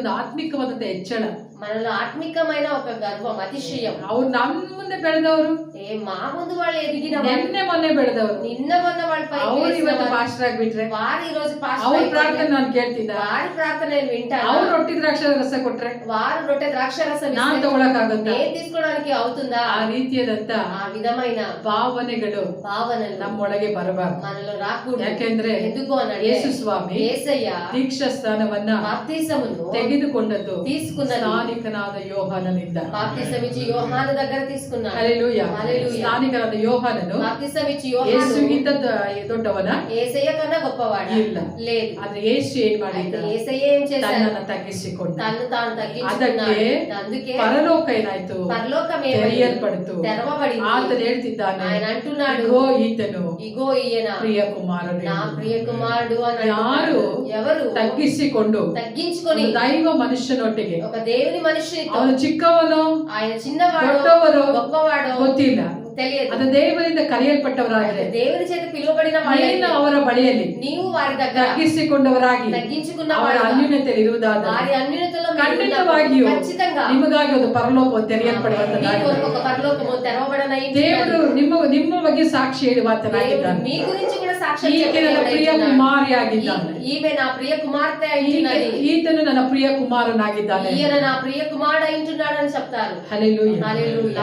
ಒಂದು ಆತ್ಮಿಕವಾದಂತ ಹೆಚ್ಚಳ, మనలో ఆత్మికమైన ఒక గర్వం, అతిశయం. ಅವ್ರು ನಮ್ಮ ಮುಂದೆ ಬೆಳೆದವರು, మా ముందు వాళ్ళు ఎదిగిన ನಿನ್ನೆ ಮೊನ್ನೆ ಬೆಳೆದವರು, నిన్న మొన్న వాళ్ళ పై ಅವ್ರು ಇವತ್ತು ಪಾಸ್ಟರ್ ಆಗ್ಬಿಟ್ರೆ వారు ఈ రోజు ಅವ್ರ ಪ್ರಾರ್ಥನೆ ನಾನು ಕೇಳ್ತಿದ್ದ, వారి ಪ್ರಾರ್ಥನೆ నేను వింటాను. ಅವ್ರು ರೊಟ್ಟಿ ದ್ರಾಕ್ಷ ರಸ ಕೊಟ್ರೆ వారు రొట్టె ద్రాక్షారసం ನಾನ್ ತಗೊಳಕಾಗುತ್ತಾ? నేను తీసుకోవడానికి అవుతుందా? ಆ ರೀತಿಯಾದಂತ ఆ విధమైన ಭಾವನೆಗಳು భావనలు ನಮ್ಮೊಳಗೆ ಬರಬಾರದು. మనలో రాకూడదు. ಯಾಕೆಂದ್ರೆ ఎందుకు అనంటే ಯೇಸು ಸ್ವಾಮಿ యేసయ్య ದೀಕ್ಷಾ ಸ್ಥಾನವನ್ನ బాప్తిసమును ತೆಗೆದುಕೊಂಡದ್ದು తీసుకున్నది ಸ್ಥಾನಿಕನಾದ ಯೋಹಾನನಿಂದ. బాప్తిసం ఇచ్చి యోహాను దగ్గర తీసుకున్నాడు. ಹಲ್ಲೆಲೂಯಾ. హల్లెలూయా. ಸ್ಥಾನಿಕನಾದ ಯೋಹಾನನು బాప్తిసం ఇచ్చి యోహాను ಯೇಸುಗಿಂತ ದೊಡ್ಡವನ యేసయ్య కన్నా గొప్పవాడా? ಇಲ್ಲ. లేదు. ಆದ್ರೆ ಯೇಸು ಏನ್ ಮಾಡಿದ್ದ? యేసయ్య ఏం చేశాడు? ತನ್ನನ್ನು ತಗ್ಗಿಸಿಕೊಂಡ. తన్ను తాను తగ్గించుకున్నాడు. ಅದಕ್ಕೆ అందుకే ಪರಲೋಕ ಏನಾಯ್ತು? పరలోకం ತೆರೆಯಲ್ಪಡ್ತು. తెరవబడింది. ಆತನು ಹೇಳ್ತಿದ್ದಾನೆ, ఆయన అంటున్నాడు, ಇಗೋ ಈತನು ఇగో ఈయన ಪ್ರಿಯ ಕುಮಾರನು. నా ప్రియ కుమారుడు అని ಯಾರು ఎవరు ತಗ್ಗಿಸಿಕೊಂಡು తగ్గించుకొని ಒಂದು ದೈವ ಮನುಷ್ಯನೊಟ್ಟಿಗೆ, ఒక దేవుని మనిషితో, ಅವನು ಚಿಕ್ಕವನು ఆయన చిన్నవాడు ದೊಡ್ಡವರು గొప్పవాడు ಗೊತ್ತಿಲ್ಲ, తెలియదు. ಅದು ದೇವರಿಂದ ಕರೆಯಲ್ಪಟ್ಟವರಾದ್ರೆ దేవుని చేత పిలువబడిన ನೀನು ಅವರ ಬಳಿಯಲ್ಲಿ నీవు వారి దగ్గర ತಗ್ಗಿಸಿಕೊಂಡವರಾಗಿ తగ్గించుకున్న ಅವರ ಅನ್ಯೂನ್ಯತೆಯಲ್ಲಿ ಇರುವುದಾದರೆ వారి అన్యునతలో ಖಂಡಿತವಾಗಿಯೂ ఖచ్చితంగా ನಿಮಗಾಗಿ ಒಂದು ಪರಲೋಕ ತೆರೆಯಲ್ಪಡುವಂತದ್ದಾಗಿದೆ. ఒక పరలోకము తెరవబడనై ದೇವರು ನಿಮ್ಮ ಬಗ್ಗೆ ಸಾಕ್ಷಿ ಹೇಳುವಾತನಾಗಿದ್ದಾನೆ. మీ గురించి కూడా సాక్ష్యం ಈಕೆ ನನ್ನ ಪ್ರಿಯ ಕುಮಾರಿಯಾಗಿದ್ದಾನೆ, ఈమె నా ప్రియ కుమార్తె అయింటున్నది, ಈತನು ನನ್ನ ಪ್ರಿಯ ಕುಮಾರನಾಗಿದ್ದಾನೆ. ఈయన నా ప్రియ కుమారుడు అయింటున్నాడు అని చెప్తారు. హల్లెలూయా. హల్లెలూయా.